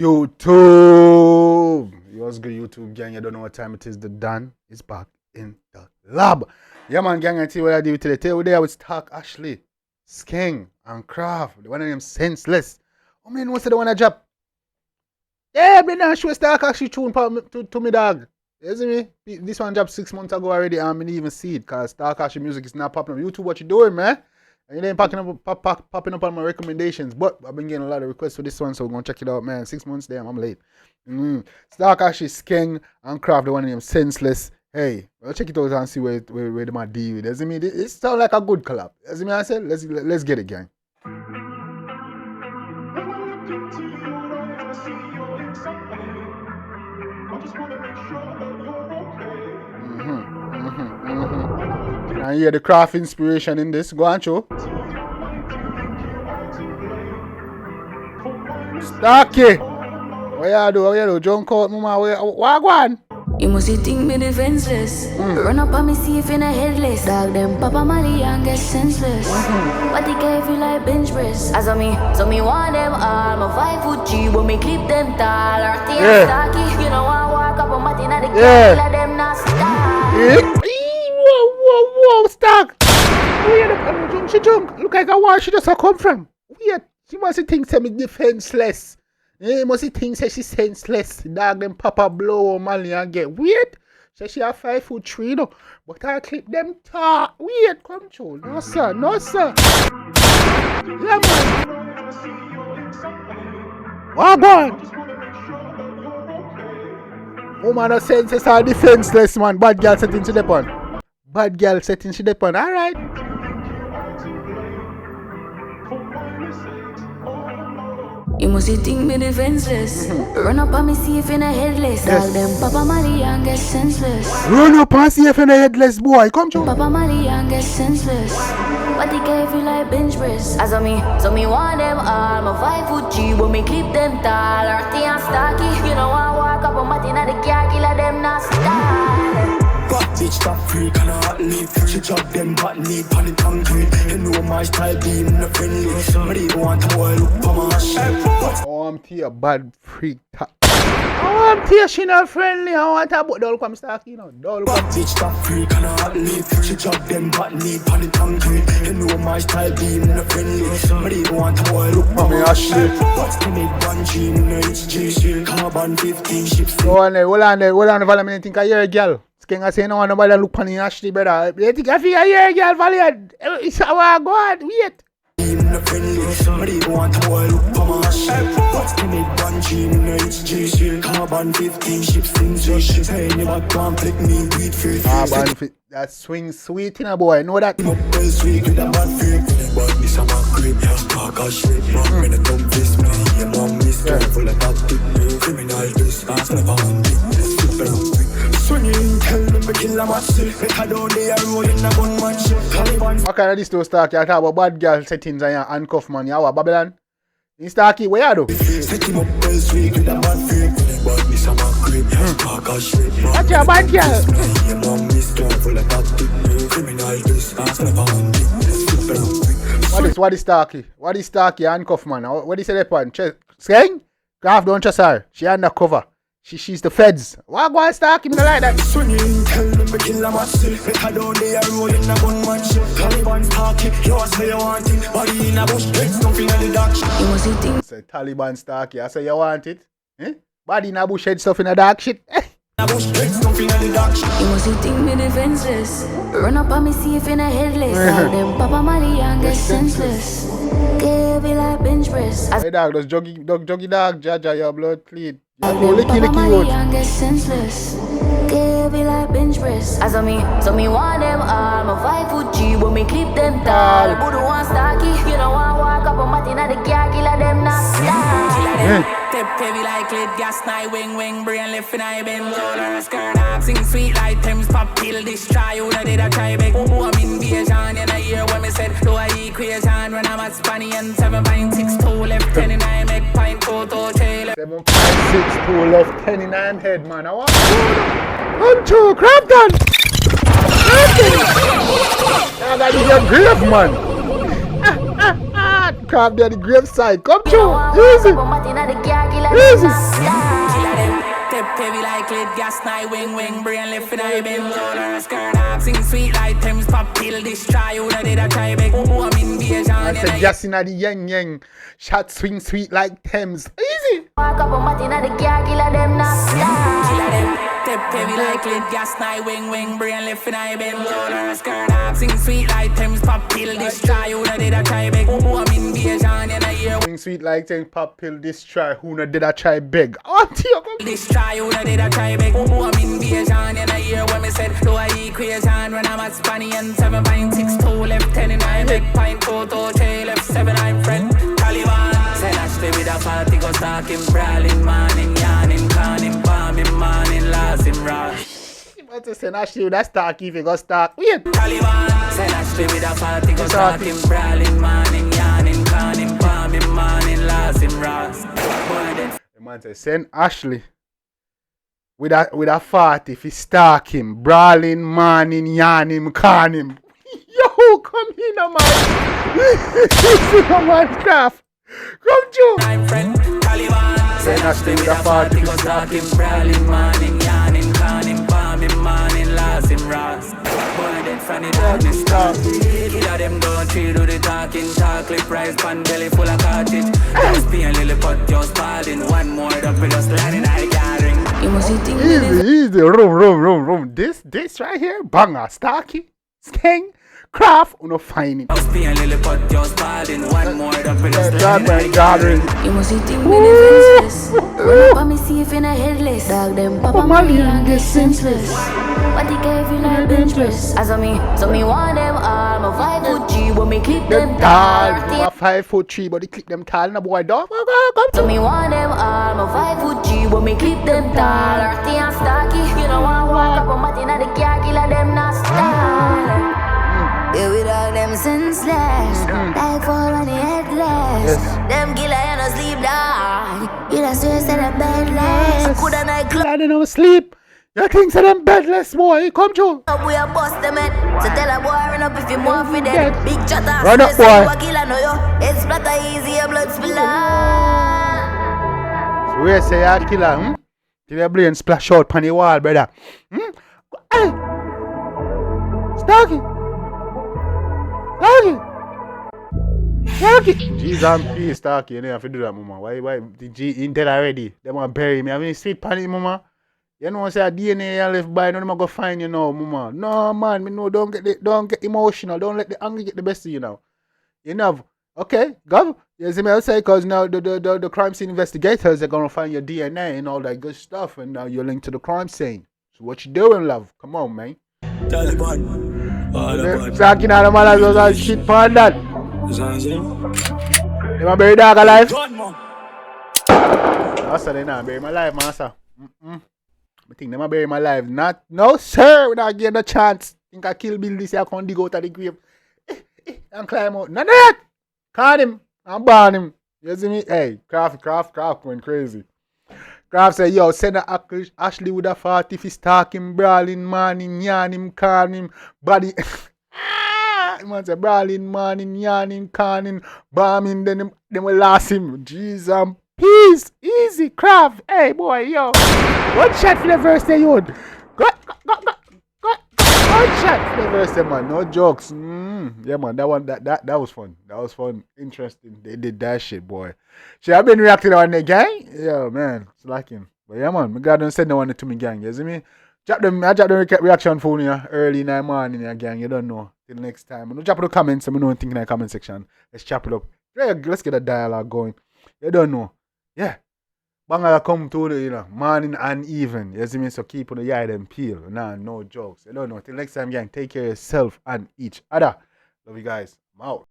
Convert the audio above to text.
YouTube! What's good, YouTube gang? You don't know what time it is. The Dan is back in the lab. Yeah, man, gang, I tell you what I do today. Today we're there with Stalk Ashley, Skeng, and Kraff. The one of them Senseless. Oh, man, what's the one I drop? Yeah, man, I show Stalk Ashley tune to me, dog. You see me? This one dropped 6 months ago already, and I didn't even see it because Stalk Ashley music is not popping up. YouTube, what you doing, man? And it ain't popping up on my recommendations, but I've been getting a lot of requests for this one, so we're gonna check it out, man. 6 months, damn, I'm late. Stalk Ashley, Skeng, and Kraff, the one named Senseless. Hey, we'll check it out and see where they might deal with. You see me? It sounds like a good collab. You see me? I said, let's get it, gang. And hear the Kraff inspiration in this. Go on, show. Starky! What you do? Junk out, mama. What go on? You must think me defenseless. Run up on me, see if in a headless. Dog them Papa Mali and get senseless. But they can't feel like bench press. As on me, so me want them all. My 5'G, but me clip them tall. Earthy and stocky. You know I walk up on Martin at the car. Let them not stop. Whoa, Stark! She jump. Look like a war she just come from. Weird. She must think me defenseless. Must think she's senseless. Dog them Papa blow Mali and get weird. She have 5'3" though. But I clip them tall. Weird, come true. No sir. Yeah, man. What on? Woman of senses are defenseless, man. Bad girl setting to the pond. Alright. You must think me defenseless. Run up on me, see if in a headless. Dog them Papa Mali and get senseless. Run up and see if in a headless boy. Come true. Papa Mali and get senseless. But they can't feel like bench press. As on me, so me want them all. My 5'G, but me clip them tall. Earthy and stocky. You know I walk up on Martin at the car. Killer them not style. Bad bitch top freak and a hot leaf. She drop them bad need pan it concrete. You know my style beam no friendly. But they want to boil up on my shit. Oh, I'm to a bad freak top. Oh, I'm to she not friendly. I want to but don't come Stark, you know. Don't come. Bad bitch top freak and a hot leaf. She drop them bad need pan it concrete. You know my style beam no friendly. But they want to boil up on my shit. What's the mid one G no HG? Carbon 15 ships. Hold on, follow me. Think I hear a girl. Skeng I say no one nobody look on Ashley, brother. You think I feel I hear a girl valiant? It's how I go on, wait. What's the mid one G no HG? Carbon 15 ships in ships. Hey, you can't flick me weed free. Carbon that swing sweet in a boy, know that? Sweet with a bad freak. But this a man creep. Stalk Ashley. Me no dumb fist me. Your mom is careful like that. Criminal this. Ask never on it. Super quick. Swinging, tell them to kill a match. Make a down there rolling a gun match. Taliban. Okay, this to Starky. I talk about bad girl settings and handcuff man. You have Babylon. In Starky, where you do? Set him up well sweet with a bad freak. But this a man creep. Stalk Ashley. What's your bad girl? Your mom is careful like that. Criminal this. Ask never on it. Super quick. What is Starky? What is Starky handcuff man? What is the one? Skeng? Kraff don't trust her. She undercover. She's the feds. Why go and Starky me like that? Swinging, tell them to kill a match. Make a down there rolling a gun match. Taliban Starky, you say you want it. Body in a bush, legs nothing in the dark. You must think. Say Taliban Starky, I say you want it. Body in a bush, head stuff in the dark shit. You must think me defenseless. Run up on me, see if in a headless. Dog them Papa Mali and get senseless. Can't be like bench press. Hey dog, those joggy dog, Jaja, your blood clean. Papa Mali and get senseless. Can't be like bench press. As on me, so me want them all. My 5'G, but me clip them tall. Who do want stocky? You know I walk up on Martin at the car. Killer them not style. Tip heavy like lead gas, night wing, brain left in I bend. Shoulder, skirt up, sing sweet like Thames, pop pill, this try, you know did I try big. I'm invasion, and I hear when me said, do I equation, when I'm at Spanish and 7.62 left, 10 and I make pint, photo, trailer. 7.62 left, 10 in hand head, man. I want to Kraff done. I got to get grave, man. Kraff there the graveside. Come through. Easy. Tip heavy like lit, gas night, wing, brain left in I bend. Skirt up, sing sweet like Thames, pop pill, this try, who did I try big? I'm invasion. I said gas in the yang, shot swing sweet like Thames. Easy. Walk up on Martina, the car killer them not stop. Tip heavy like lit, gas night, wing, brain left in I bend. Skirt up, sing sweet like Thames, pop pill, this try, who did I try big? I'm invasion in a year. Swing sweet like Thames, pop pill, this try, who did I try big? Oh, this try, who did I try big? I'm invasion in a year when me said, do I equation when I'm at Spanian 7.62 left 10 in my big pint photo, tail left 7 I'm friend. Taliban, said Ashley with a party, go stalking, brawling, morning, yarning, conning, bombing, morning, last in rush. What's the Sen Ashley with that Stark if you go Stark? Weird. Taliban, said Ashley with a party, go stalking, brawling, morning, yarning, conning, bombing, morning, last in rush. The man said, Sen Ashley with a 40 if you stalk him, brawling, morning, yarn him, can him. Yo, come here now, man. Come on, Kraff. Come through. I'm friend, Taliban. Sen Ashley with a 40 if you stalk him, brawling, morning, yarning, conning, bombing, morning, last in rush. From the darkness, killer them don't treat do the talking, chocolate price, pan belly full of cartridge. Just be a little pot, just pardon. One more up with us landing I gathering. You must think easy. Room. This right here, banger, Starky, Skeng, Kraff, uno fine it. Just be a little pot, just pardon. One more up with us landing I gathering. You must think me defenseless. Run up on me safe in a headless. Dog them papa �𝐎𝐍 get senseless. But they can't feel like bench press. As me want them all. My 5'G when me clip them tall. My 5'3", but they clip them tall. No boy, dog. So me want them all. My 5'G when me clip them tall. Earthy and stocky. You know I walk up on Martina, the car killer them not stall. Yeah, with all them senseless. Like fall on the headless. Them killer you no sleep dog. You just stress in the bedless. Coulda night club. I don't know sleep. You think so them bedless boy, come through. We are bust them head. So tell a boy run up if you more for them. Big chatter. Run up boy. Killer know you. It's splatter easy, your blood spill. So we say you killer, till your brain splash out on the wall, brother. Hey. Starky. G's and P, Starky, you know have to do that, mama. Why the G in dead already? They want to bury me. I mean, sweet panic, mama. You know, say a DNA you left by, no, them go find you now, mama. No, man, me know, don't get emotional. Don't let the anger get the best of you now. You know, okay, go. You see me, I'll say, because now the crime scene investigators are going to find your DNA and all that good stuff, and now you're linked to the crime scene. So what you doing, love? Come on, man. Taliban. Talking out of my life, was shit for that. You want to bury dog alive? Master, they not bury my life, master. I think they might bury my life. Not, no, sir. We're not getting a chance. Think I kill Bill this year. I can't dig out of the grave. And climb out. None of that. Caught him. I'm burn him. You see me? Hey, Kraff going crazy. Kraff said, yo, send Ashley with a 40 if he's talking, brawling, morning, yarn him, can him, body. He wants a brawling, morning, yarn him, can him, bomb him, then will last him. Jesus. Peace, easy, Kraff. Hey, boy, yo. One shot for the verse, they would. Go. One shot for the verse, man. No jokes. Yeah, man. That was fun. That was fun. Interesting. They did that shit, boy. She have been reacting on the gang. Yeah, man. It's lacking. But yeah, man. My God don't send no one to me gang. You see me? I drop the reaction phone here early in the morning, gang. You don't know. Till next time. No drop the comments. I know think in the comment section. Let's chop it up. Let's get a dialogue going. You don't know. Yeah. Banga come to the morning and even. You see me? So keep on the eye and peel. Nah, no jokes. You don't know. Till next time, gang. Take care of yourself and each other. Love you guys. I'm out.